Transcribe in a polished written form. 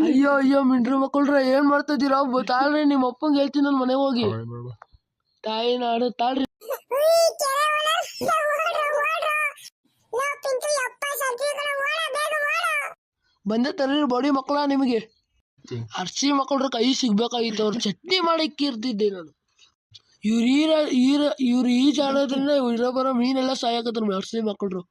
ಅಯ್ಯೋ ಅಯ್ಯೋ ಮಿಂಡ್ರು ಮಕ್ಕಳ್ರೆ ಏನ್ ಮಾಡ್ತಾ ಇದೀರಾ? ತಾಳ್ರಿ ನಿಮ್ಮ ಅಪ್ಪಂಗೆ ಹೇಳ್ತೀನಿ ನಾನು ಮನೆಗೆ ಹೋಗಿ. ತಾಯಿ ನಾಡು ತಾಳ್ರಿ. ಬಂದೆ ತರ್ರಿ ಬಡಿ ಮಕ್ಕಳ, ನಿಮಗೆ ಅರ್ಸಿ ಮಕ್ಕಳ್ರ ಕೈ ಸಿಗ್ಬೇಕಾಗಿತ್ತು. ಅವ್ರು ಚಟ್ನಿ ಮಾಡಿ ಇಕ್ಕಿರ್ತಿದ್ದೆ ನಾನು. ಇವ್ರು ಈ ಜಾಗದಿಂದ ಇರೋ ಬರೋ ಮೀನೆಲ್ಲ ಸಾಯಕತ್ರ ಅರ್ಸಿ ಮಕ್ಕಳ್ರು.